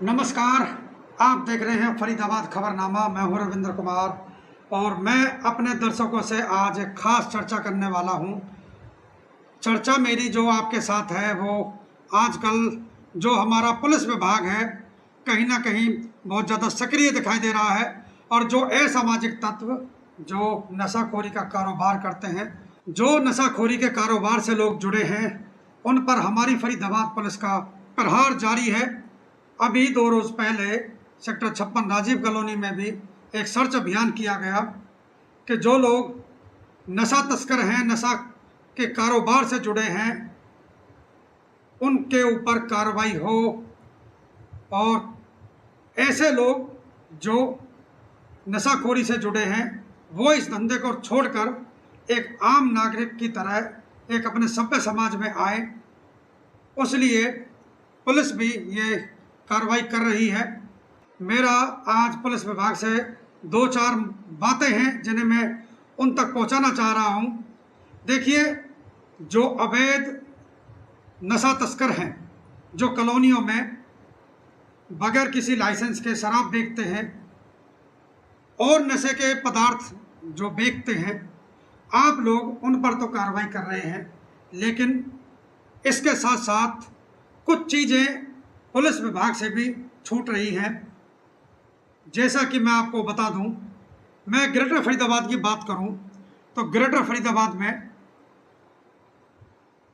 नमस्कार। आप देख रहे हैं फरीदाबाद खबरनामा। मैं हूं रविंद्र कुमार और मैं अपने दर्शकों से आज एक खास चर्चा करने वाला हूं। चर्चा मेरी जो आपके साथ है वो आजकल जो हमारा पुलिस विभाग है कहीं ना कहीं बहुत ज़्यादा सक्रिय दिखाई दे रहा है और जो असामाजिक तत्व जो नशाखोरी का कारोबार करते हैं, जो नशाखोरी के कारोबार से लोग जुड़े हैं, उन पर हमारी फरीदाबाद पुलिस का प्रहार जारी है। अभी 2 रोज़ पहले सेक्टर 56 राजीव कॉलोनी में भी एक सर्च अभियान किया गया कि जो लोग नशा तस्कर हैं, नशा के कारोबार से जुड़े हैं, उनके ऊपर कार्रवाई हो और ऐसे लोग जो नशाखोरी से जुड़े हैं वो इस धंधे को छोड़कर एक आम नागरिक की तरह एक अपने सभ्य समाज में आए। उसलिए पुलिस भी ये कार्रवाई कर रही है। मेरा आज पुलिस विभाग से 2-4 बातें हैं जिन्हें मैं उन तक पहुंचाना चाह रहा हूं। देखिए, जो अवैध नशा तस्कर हैं, जो कॉलोनियों में बगैर किसी लाइसेंस के शराब बेचते हैं और नशे के पदार्थ जो बेचते हैं, आप लोग उन पर तो कार्रवाई कर रहे हैं, लेकिन इसके साथ साथ कुछ चीज़ें पुलिस विभाग से भी छूट रही हैं। जैसा कि मैं आपको बता दूं, मैं ग्रेटर फरीदाबाद की बात करूं तो ग्रेटर फरीदाबाद में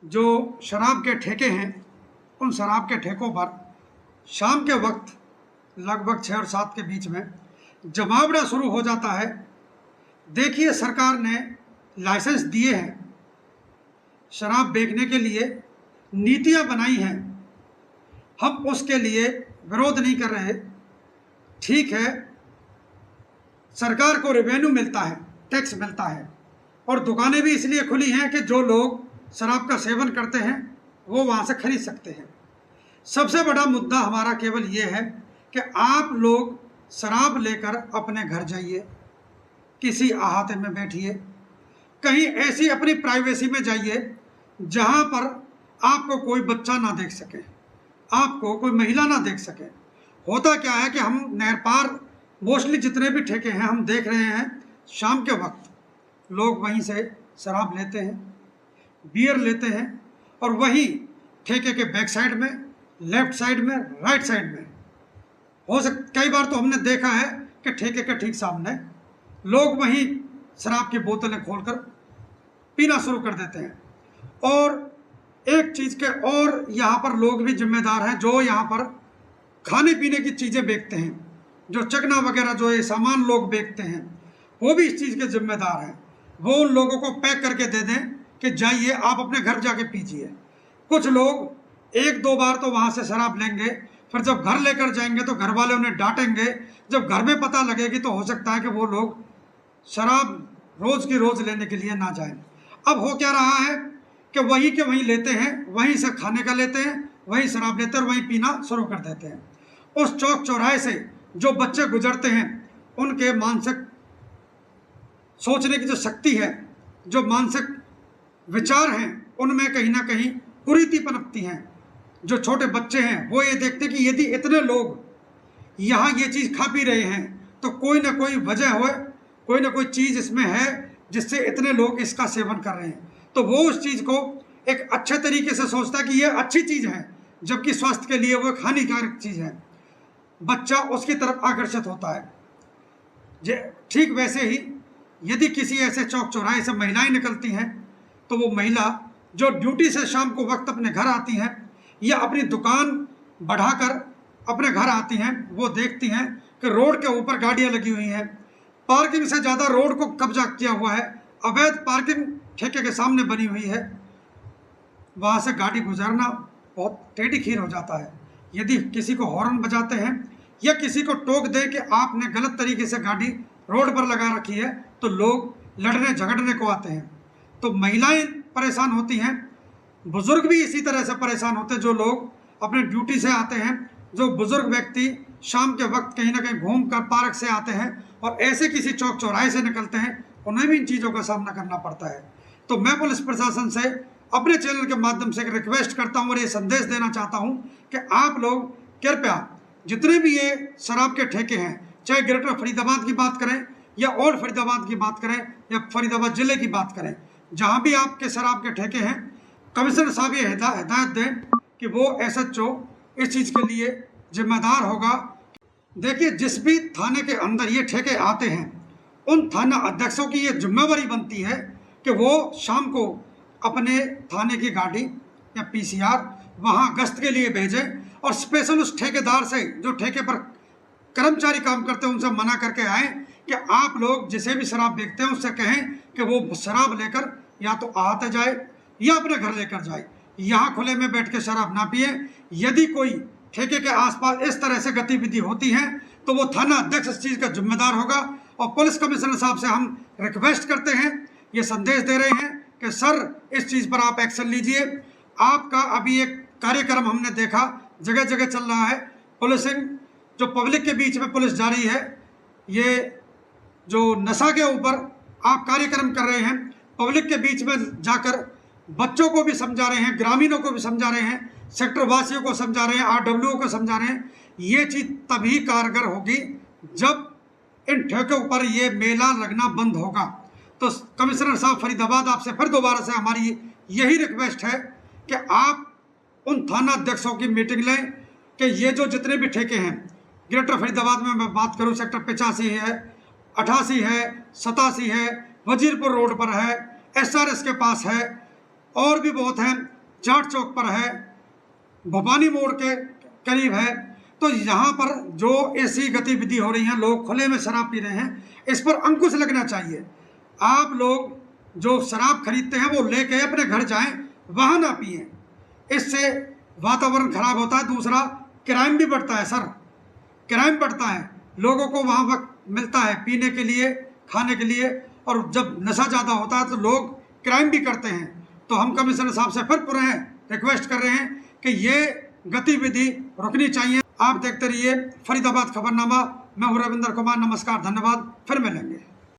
जो शराब के ठेके हैं, उन शराब के ठेकों पर शाम के वक्त लगभग 6 और 7 के बीच में जमावड़ा शुरू हो जाता है। देखिए, सरकार ने लाइसेंस दिए हैं, शराब बेचने के लिए नीतियां बनाई हैं, हम उसके लिए विरोध नहीं कर रहे। ठीक है, सरकार को रेवेन्यू मिलता है, टैक्स मिलता है और दुकानें भी इसलिए खुली हैं कि जो लोग शराब का सेवन करते हैं वो वहाँ से खरीद सकते हैं। सबसे बड़ा मुद्दा हमारा केवल ये है कि आप लोग शराब लेकर अपने घर जाइए, किसी अहाते में बैठिए, कहीं ऐसी अपनी प्राइवेसी में जाइए जहाँ पर आपको कोई बच्चा ना देख सके, आपको कोई महिला ना देख सके। होता क्या है कि हम नहर पार मोस्टली जितने भी ठेके हैं हम देख रहे हैं, शाम के वक्त लोग वहीं से शराब लेते हैं, बियर लेते हैं और वहीं ठेके के बैक साइड में, लेफ्ट साइड में, राइट साइड में कई बार तो हमने देखा है कि ठेके के ठीक सामने लोग वहीं शराब की बोतलें खोलकर पीना शुरू कर देते हैं। और एक चीज़ के और यहाँ पर लोग भी जिम्मेदार हैं, जो यहाँ पर खाने पीने की चीज़ें बेचते हैं, जो चकना वगैरह जो ये सामान लोग बेचते हैं, वो भी इस चीज़ के जिम्मेदार हैं। वो उन लोगों को पैक करके दे दें कि जाइए आप अपने घर जाके पीजिए। कुछ लोग 1-2 बार तो वहाँ से शराब लेंगे, फिर जब घर लेकर जाएंगे तो घर वाले उन्हें डांटेंगे। जब घर में पता लगेगी तो हो सकता है कि वो लोग शराब रोज़ की रोज़ लेने के लिए ना जाएं। अब हो क्या रहा है कि वहीं के वहीं लेते हैं, वहीं से खाने का लेते हैं, वहीं शराब लेते हैं और वहीं पीना शुरू कर देते हैं। उस चौक चौराहे से जो बच्चे गुजरते हैं, उनके मानसिक सोचने की जो शक्ति है, जो मानसिक विचार हैं, उनमें कहीं ना कहीं कुरीति पनपती हैं। जो छोटे बच्चे हैं वो ये देखते कि यदि इतने लोग यहाँ ये चीज़ खा पी रहे हैं तो कोई ना कोई वजह हो, कोई ना कोई चीज़ इसमें है जिससे इतने लोग इसका सेवन कर रहे हैं। तो वो उस चीज़ को एक अच्छे तरीके से सोचता है कि ये अच्छी चीज़ है, जबकि स्वास्थ्य के लिए वो एक हानिकारक चीज़ है। बच्चा उसकी तरफ आकर्षित होता है। ठीक वैसे ही यदि किसी ऐसे चौक चौराहे से महिलाएं निकलती हैं तो वो महिला जो ड्यूटी से शाम को वक्त अपने घर आती हैं या अपनी दुकान बढ़ाकर अपने घर आती हैं, वो देखती हैं कि रोड के ऊपर गाड़ियाँ लगी हुई हैं, पार्किंग से ज़्यादा रोड को कब्जा किया हुआ है, अवैध पार्किंग ठेके के सामने बनी हुई है। वहाँ से गाड़ी गुजरना बहुत टेढ़ी खीर हो जाता है। यदि किसी को हॉर्न बजाते हैं या किसी को टोक दे कि आपने गलत तरीके से गाड़ी रोड पर लगा रखी है तो लोग लड़ने झगड़ने को आते हैं। तो महिलाएं परेशान होती हैं, बुज़ुर्ग भी इसी तरह से परेशान होते हैं। जो लोग अपने ड्यूटी से आते हैं, जो बुज़ुर्ग व्यक्ति शाम के वक्त कहीं ना कहीं घूम कर पार्क से आते हैं और ऐसे किसी चौक चौराहे से निकलते हैं, उन्हें भी इन चीज़ों का सामना करना पड़ता है। तो मैं पुलिस प्रशासन से अपने चैनल के माध्यम से रिक्वेस्ट करता हूँ और ये संदेश देना चाहता हूँ कि आप लोग कृपया जितने भी ये शराब के ठेके हैं, चाहे ग्रेटर फरीदाबाद की बात करें या और फरीदाबाद की बात करें या फरीदाबाद जिले की बात करें, जहां भी आपके शराब के ठेके हैं, कमिश्नर साहब ये हिदायत दें कि वो SHO इस चीज़ के लिए जिम्मेदार होगा। देखिए, जिस भी थाने के अंदर ये ठेके आते हैं, उन थाना अध्यक्षों की ये जिम्मेवारी बनती है कि वो शाम को अपने थाने की गाड़ी या PCR वहाँ गश्त के लिए भेजें और स्पेशल उस ठेकेदार से, जो ठेके पर कर्मचारी काम करते हैं, उनसे मना करके आए कि आप लोग जिसे भी शराब बेचते हैं उससे कहें कि वो शराब लेकर या तो आहते जाए या अपने घर लेकर जाए, यहाँ खुले में बैठ के शराब ना पिए। यदि कोई ठेके के आसपास इस तरह से गतिविधि होती है तो वो थाना अध्यक्ष इस चीज़ का जिम्मेदार होगा। और पुलिस कमिश्नर साहब से हम रिक्वेस्ट करते हैं, ये संदेश दे रहे हैं कि सर इस चीज़ पर आप एक्शन लीजिए। आपका अभी एक कार्यक्रम हमने देखा जगह जगह चल रहा है, पुलिसिंग जो पब्लिक के बीच में पुलिस जा रही है, ये जो नशा के ऊपर आप कार्यक्रम कर रहे हैं, पब्लिक के बीच में जाकर बच्चों को भी समझा रहे हैं, ग्रामीणों को भी समझा रहे हैं, सेक्टर वासियों को समझा रहे हैं, RWO को समझा रहे हैं। ये चीज़ तभी कारगर होगी जब इन ठेकों पर ये मेला लगना बंद होगा। तो कमिश्नर साहब फरीदाबाद, आपसे फिर दोबारा से हमारी यही रिक्वेस्ट है कि आप उन थाना अध्यक्षों की मीटिंग लें कि ये जो जितने भी ठेके हैं, ग्रेटर फरीदाबाद में मैं बात करूं, सेक्टर 85 है, 88 है, 87 है, वजीरपुर रोड पर है, SRS के पास है, और भी बहुत हैं, जाट चौक पर है, भवानी मोड़ के करीब है। तो यहाँ पर जो ऐसी गतिविधि हो रही है, लोग खुले में शराब पी रहे हैं, इस पर अंकुश लगना चाहिए। आप लोग जो शराब खरीदते हैं वो लेके अपने घर जाएं, वहाँ ना पिएं, इससे वातावरण खराब होता है। दूसरा, क्राइम भी बढ़ता है सर, क्राइम बढ़ता है, लोगों को वहाँ वक्त मिलता है पीने के लिए, खाने के लिए, और जब नशा ज़्यादा होता है तो लोग क्राइम भी करते हैं। तो हम कमिश्नर साहब से फिर पुनः रिक्वेस्ट कर रहे हैं कि ये गतिविधि रुकनी चाहिए। आप देखते रहिए फरीदाबाद खबरनामा। मैं हूं रविंद्र कुमार, नमस्कार, धन्यवाद, फिर मिलेंगे।